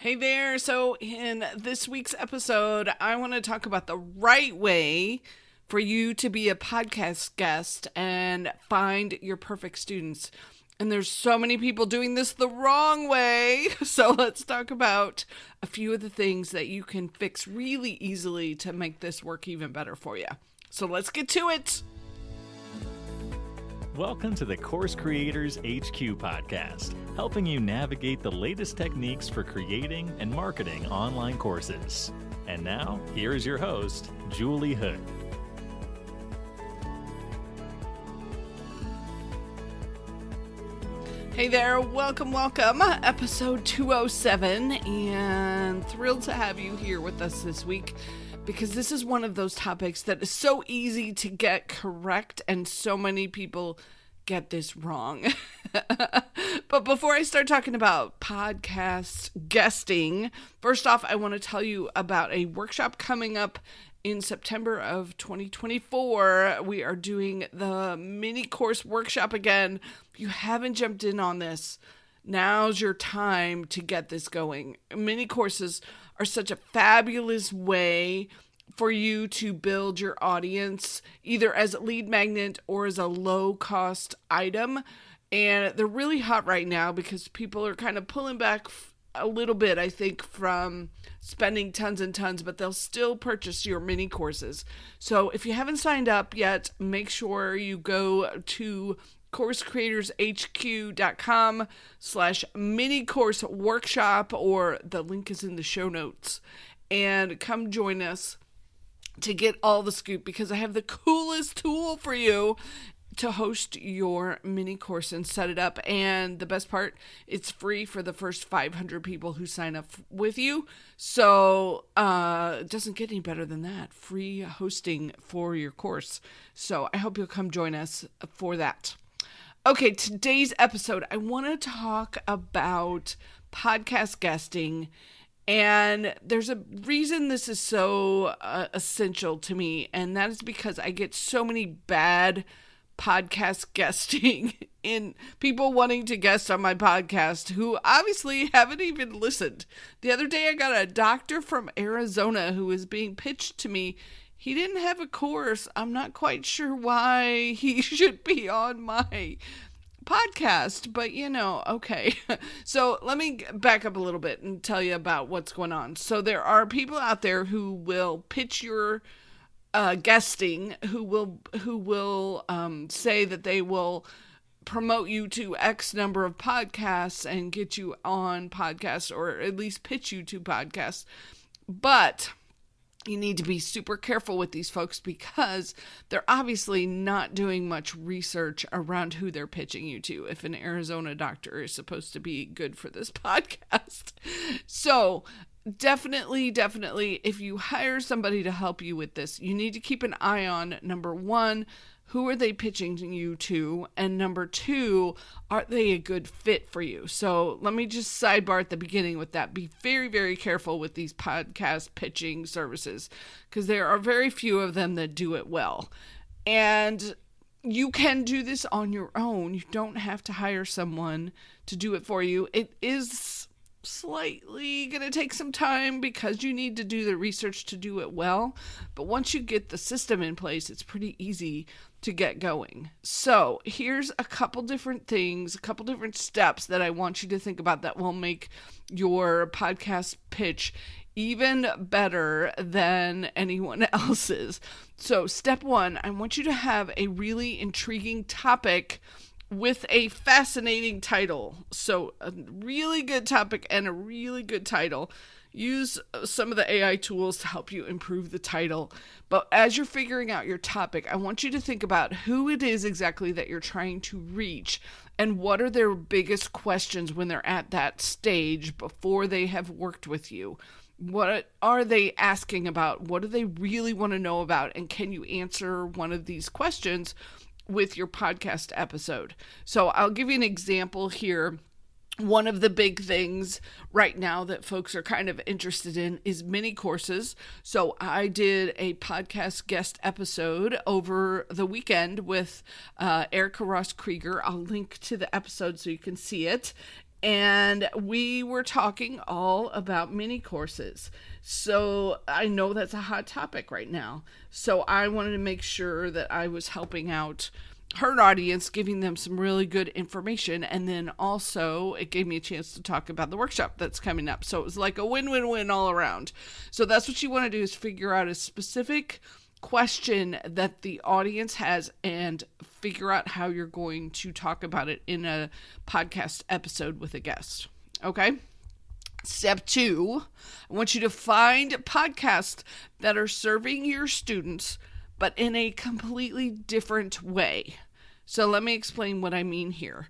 Hey there. So, in this week's episode, I want to talk about the right way for you to be a podcast guest and find your perfect students. And there's so many people doing this the wrong way. So, let's talk about a few of the things that you can fix really easily to make this work even better for you. So, let's get to it. Welcome to the Course Creators HQ podcast, helping you navigate the latest techniques for creating and marketing online courses. And now, here is your host, Julie Hood. Hey there, welcome, episode 207, and thrilled to have you here with us this week, because this is one of those topics that is so easy to get correct, and so many people get this wrong. But before I start talking about podcast guesting, first off, I want to tell you about a workshop coming up in September of 2024. We are doing the mini course workshop again. If you haven't jumped in on this, now's your time to get this going. Mini courses are such a fabulous way for you to build your audience, either as a lead magnet or as a low-cost item. And they're really hot right now because people are kind of pulling back a little bit, I think, from spending tons and tons, but they'll still purchase your mini courses. So if you haven't signed up yet, make sure you go to coursecreatorshq.com/mini course workshop, or the link is in the show notes, and come join us to get all the scoop, because I have the coolest tool for you to host your mini course and set it up. And the best part, it's free for the first 500 people who sign up with you. So it doesn't get any better than that. Free hosting for your course. So I hope you'll come join us for that. Okay, today's episode, I want to talk about podcast guesting. And there's a reason this is so essential to me, and that is because I get so many bad podcast guesting in people wanting to guest on my podcast who obviously haven't even listened. The other day I got a doctor from Arizona who was being pitched to me. He didn't have a course. I'm not quite sure why he should be on my podcast, but okay. So let me back up a little bit and tell you about what's going on. So there are people out there who will pitch your guesting, who will say that they will promote you to X number of podcasts and get you on podcasts, or at least pitch you to podcasts. But you need to be super careful with these folks, because they're obviously not doing much research around who they're pitching you to, if an Arizona doctor is supposed to be good for this podcast. So definitely, if you hire somebody to help you with this, you need to keep an eye on, number one, who are they pitching you to? And number two, are they a good fit for you? So let me just sidebar at the beginning with that. Be very, very careful with these podcast pitching services, because there are very few of them that do it well. And you can do this on your own. You don't have to hire someone to do it for you. It is slightly going to take some time because you need to do the research to do it well. But once you get the system in place, it's pretty easy to get going. So here's a couple different things, a couple different steps that I want you to think about that will make your podcast pitch even better than anyone else's. So step one, I want you to have a really intriguing topic with a fascinating title. So a really good topic and a really good title. Use some of the AI tools to help you improve the title. But as you're figuring out your topic, I want you to think about who it is exactly that you're trying to reach, and what are their biggest questions when they're at that stage before they have worked with you. What are they asking about? What do they really want to know about? And can you answer one of these questions with your podcast episode? So I'll give you an example here. One of the big things right now that folks are kind of interested in is mini courses. So I did a podcast guest episode over the weekend with Erica Ross-Krieger. I'll link to the episode so you can see it. And we were talking all about mini courses. So I know that's a hot topic right now. So I wanted to make sure that I was helping out her audience, giving them some really good information. And then also it gave me a chance to talk about the workshop that's coming up. So it was like a win-win-win all around. So that's what you want to do, is figure out a specific question that the audience has and figure out how you're going to talk about it in a podcast episode with a guest. Okay? Step 2, I want you to find podcasts that are serving your students, but in a completely different way. So let me explain what I mean here.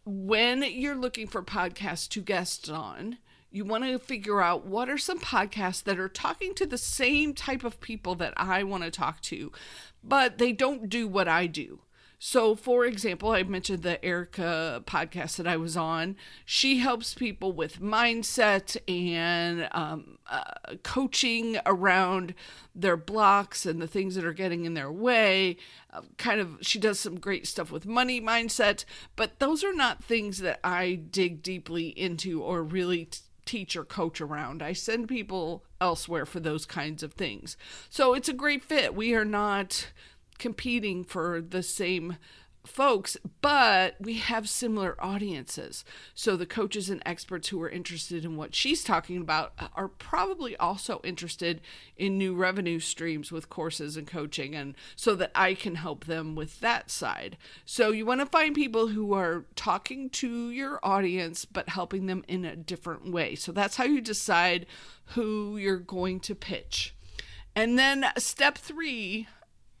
When you're looking for podcasts to guest on, you want to figure out what are some podcasts that are talking to the same type of people that I want to talk to, but they don't do what I do. So, for example, I mentioned the Erica podcast that I was on. She helps people with mindset and coaching around their blocks and the things that are getting in their way. She does some great stuff with money mindset, but those are not things that I dig deeply into or really teach or coach around. I send people elsewhere for those kinds of things. So it's a great fit. We are not competing for the same folks, but we have similar audiences. So the coaches and experts who are interested in what she's talking about are probably also interested in new revenue streams with courses and coaching, and so that I can help them with that side. So you want to find people who are talking to your audience, but helping them in a different way. So that's how you decide who you're going to pitch. And then step 3,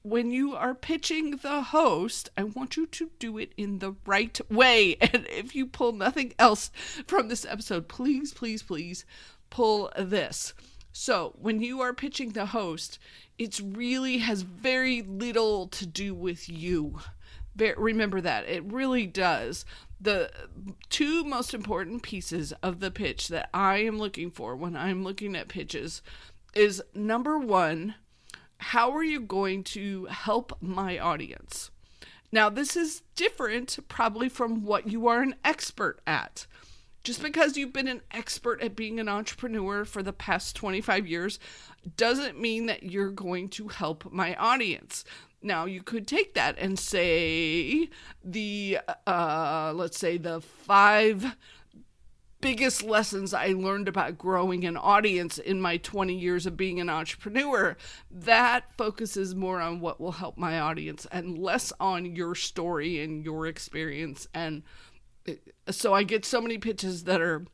when you are pitching the host, I want you to do it in the right way. And if you pull nothing else from this episode, please, please, please pull this. So when you are pitching the host, it really has very little to do with you. Remember that. It really does. The 2 most important pieces of the pitch that I am looking for when I'm looking at pitches is, number 1, how are you going to help my audience? Now, this is different probably from what you are an expert at. Just because you've been an expert at being an entrepreneur for the past 25 years doesn't mean that you're going to help my audience. Now, you could take that and say let's say the 5 biggest lessons I learned about growing an audience in my 20 years of being an entrepreneur. That focuses more on what will help my audience and less on your story and your experience. And so I get so many pitches that are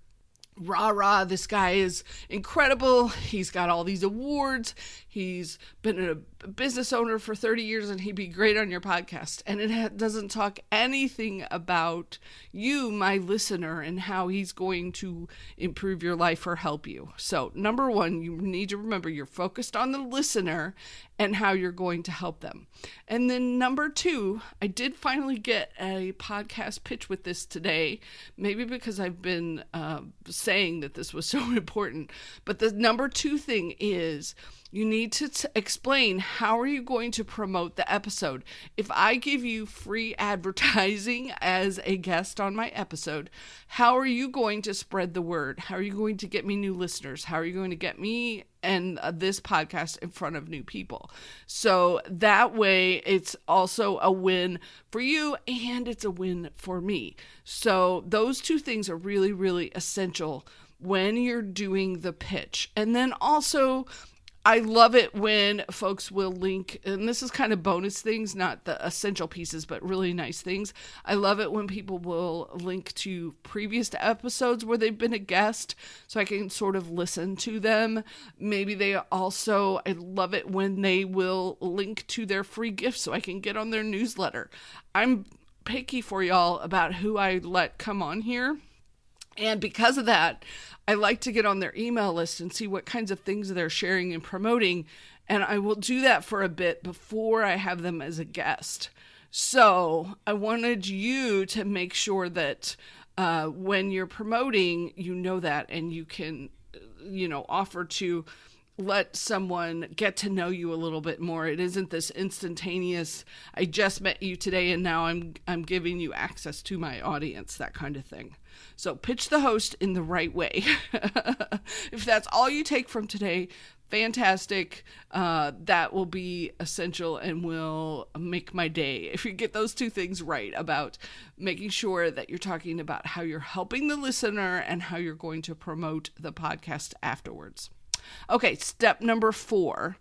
rah, this guy is incredible. He's got all these awards. He's been a business owner for 30 years and he'd be great on your podcast. And it doesn't talk anything about you, my listener, and how he's going to improve your life or help you. So number 1, you need to remember you're focused on the listener and how you're going to help them. And then number 2, I did finally get a podcast pitch with this today, maybe because I've been saying that this was so important. But the number 2 thing is you need to explain how are you going to promote the episode. If I give you free advertising as a guest on my episode, how are you going to spread the word? How are you going to get me new listeners? How are you going to get me and this podcast in front of new people? So that way it's also a win for you and it's a win for me. So those 2 things are really, really essential when you're doing the pitch. And then also, I love it when folks will link, and this is kind of bonus things, not the essential pieces, but really nice things. I love it when people will link to previous episodes where they've been a guest, so I can sort of listen to them. Maybe I love it when they will link to their free gifts so I can get on their newsletter. I'm picky for y'all about who I let come on here. And because of that, I like to get on their email list and see what kinds of things they're sharing and promoting. And I will do that for a bit before I have them as a guest. So I wanted you to make sure that when you're promoting, you know that, and you can, offer to let someone get to know you a little bit more. It isn't this instantaneous, I just met you today and now I'm giving you access to my audience, that kind of thing. So pitch the host in the right way. If that's all you take from today, fantastic. That will be essential and will make my day. If you get those two things right about making sure that you're talking about how you're helping the listener and how you're going to promote the podcast afterwards. Okay, step number 4.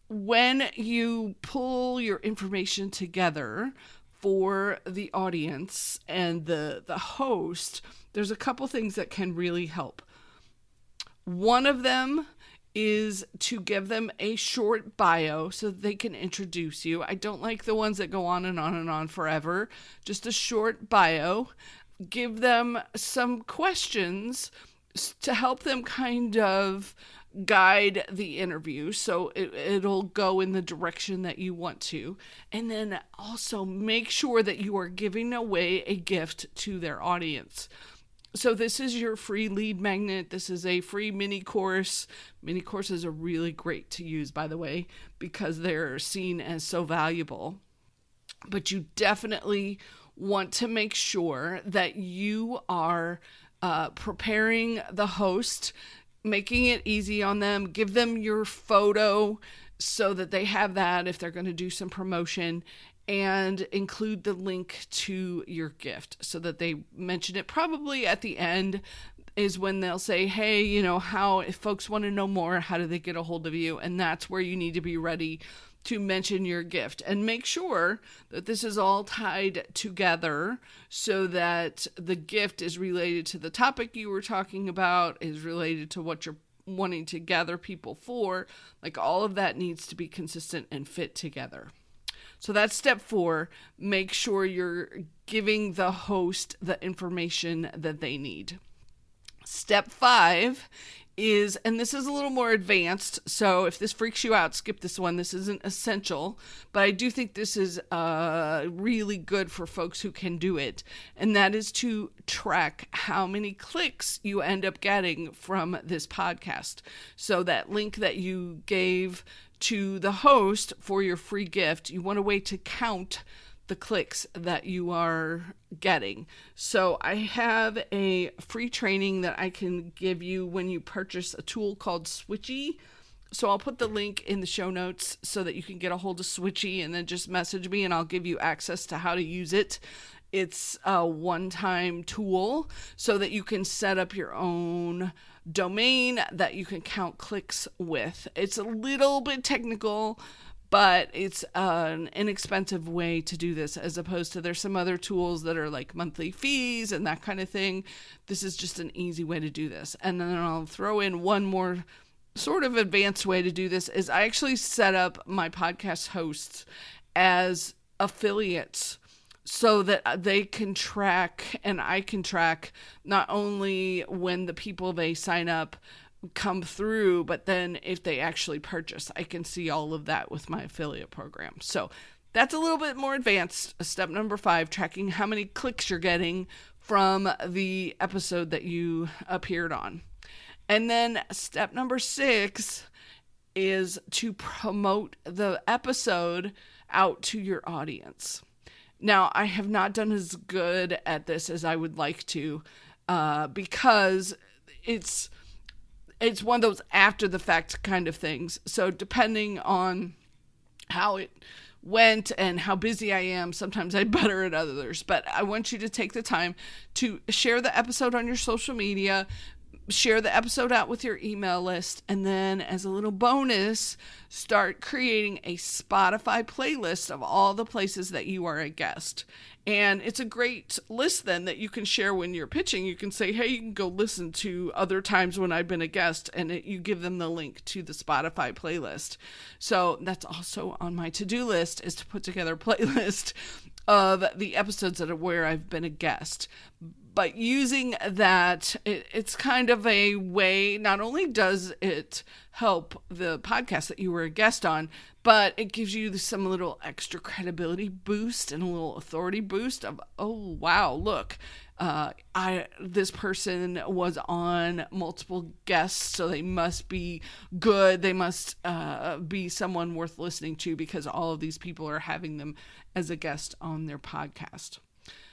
When you pull your information together for the audience and the host, there's a couple things that can really help. One of them is to give them a short bio so that they can introduce you. I don't like the ones that go on and on and on forever. Just a short bio. Give them some questions to help them kind of guide the interview so it'll go in the direction that you want to. And then also make sure that you are giving away a gift to their audience. So this is your free lead magnet. This is a free mini course. Mini courses are really great to use, by the way, because they're seen as so valuable. But you definitely want to make sure that you are preparing the host, making it easy on them. Give them your photo so that they have that if they're going to do some promotion, and include the link to your gift so that they mention it. Probably at the end is when they'll say, hey, if folks want to know more, how do they get a hold of you? And that's where you need to be ready to mention your gift, and make sure that this is all tied together so that the gift is related to the topic you were talking about, is related to what you're wanting to gather people for. Like, all of that needs to be consistent and fit together. So that's step 4. Make sure you're giving the host the information that they need. Step 5 is, and this is a little more advanced, so if this freaks you out, skip this one. This isn't essential, but I do think this is really good for folks who can do it, and that is to track how many clicks you end up getting from this podcast. So that link that you gave to the host for your free gift, you want a way to count the clicks that you are getting. So I have a free training that I can give you when you purchase a tool called Switchy. So I'll put the link in the show notes so that you can get a hold of Switchy, and then just message me and I'll give you access to how to use it. It's a one-time tool so that you can set up your own domain that you can count clicks with. It's a little bit technical, but it's an inexpensive way to do this, as opposed to there's some other tools that are like monthly fees and that kind of thing. This is just an easy way to do this. And then I'll throw in one more sort of advanced way to do this is I actually set up my podcast hosts as affiliates so that they can track and I can track not only when the people they sign up come through, but then if they actually purchase, I can see all of that with my affiliate program. So that's a little bit more advanced. Step number 5, tracking how many clicks you're getting from the episode that you appeared on. And then step number 6 is to promote the episode out to your audience. Now, I have not done as good at this as I would like to, because it's one of those after the fact kind of things. So depending on how it went and how busy I am, sometimes I'm better at others. But I want you to take the time to share the episode on your social media, share the episode out with your email list, and then as a little bonus, start creating a Spotify playlist of all the places that you are a guest. And it's a great list then that you can share when you're pitching. You can say, hey, you can go listen to other times when I've been a guest, and you give them the link to the Spotify playlist. So that's also on my to-do list, is to put together a playlist of the episodes that are where I've been a guest. But using that, it's kind of a way, not only does it help the podcast that you were a guest on, but it gives you some little extra credibility boost and a little authority boost of, oh, wow, look, this person was on multiple guests, so they must be good. They must be someone worth listening to because all of these people are having them as a guest on their podcast.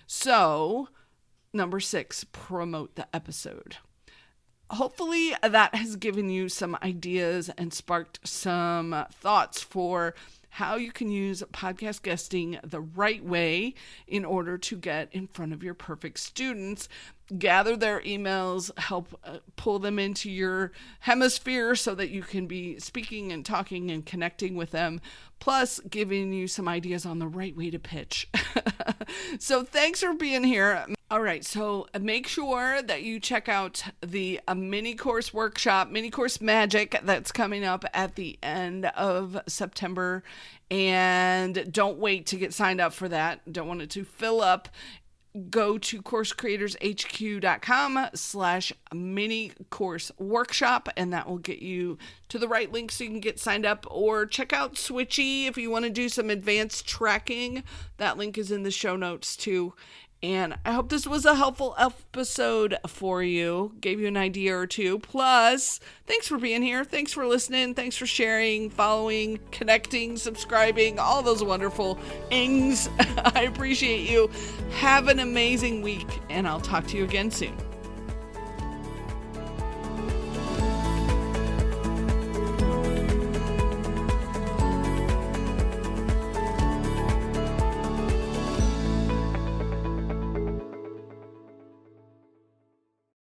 So Number 6, promote the episode. Hopefully that has given you some ideas and sparked some thoughts for how you can use podcast guesting the right way in order to get in front of your perfect students, gather their emails, help pull them into your hemisphere so that you can be speaking and talking and connecting with them, plus giving you some ideas on the right way to pitch. So thanks for being here. All right, so make sure that you check out the mini course workshop, mini course magic that's coming up at the end of September. And don't wait to get signed up for that. Don't want it to fill up. Go to coursecreatorshq.com/mini course workshop, and that will get you to the right link so you can get signed up. Or check out Switchy if you want to do some advanced tracking. That link is in the show notes too. And I hope this was a helpful episode for you, gave you an idea or two. Plus, thanks for being here. Thanks for listening. Thanks for sharing, following, connecting, subscribing, all those wonderful things. I appreciate you. Have an amazing week, and I'll talk to you again soon.